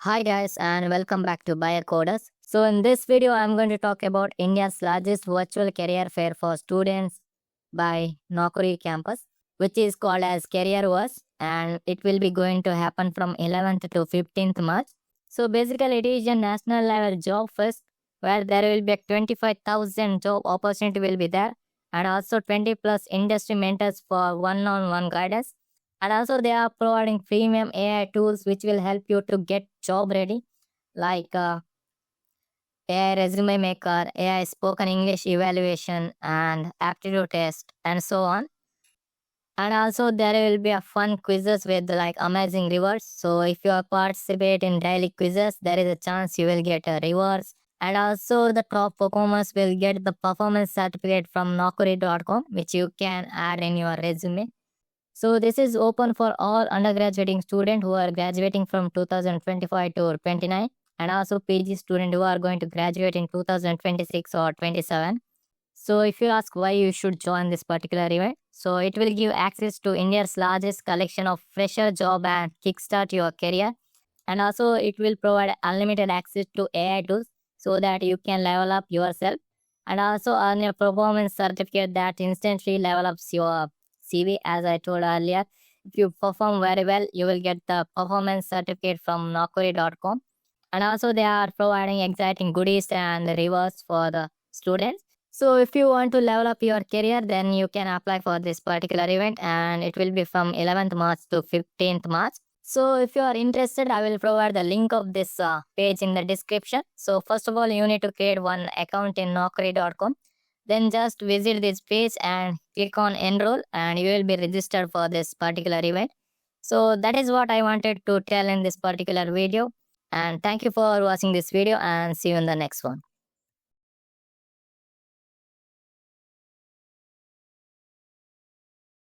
Hi guys and welcome back to Coders. So in this video I'm going to talk about India's largest virtual career fair for students by Naukri Campus, which is called as CareerVerse, and it will be going to happen from 11th to 15th March. So basically it is a national level job fest where there will be 25,000 job opportunity will be there, and also 20 plus industry mentors for one-on-one guidance, and also they are providing premium AI tools which will help you to get job ready, like AI resume maker, AI spoken English evaluation, and aptitude test, and so on. And also there will be a fun quizzes with like amazing rewards. So if you participate in daily quizzes, there is a chance you will get a rewards. And also the top performers will get the performance certificate from Naukri.com, which you can add in your resume. So this is open for all undergraduating students who are graduating from 2025 to 29, and also PG students who are going to graduate in 2026 or 27. So if you ask why you should join this particular event, so it will give access to India's largest collection of fresher job and kickstart your career. And also it will provide unlimited access to AI tools so that you can level up yourself, and also earn a performance certificate that instantly level ups your CV. As I told earlier, if you perform very well, you will get the performance certificate from Naukri.com. And also they are providing exciting goodies and rewards for the students. So if you want to level up your career, then you can apply for this particular event, and it will be from 11th March to 15th March. So if you are interested, I will provide the link of this page in the description. So first of all, you need to create one account in Naukri.com. Then just visit this page and click on enroll, and you will be registered for this particular event. So that is what I wanted to tell in this particular video. And thank you for watching this video, and see you in the next one.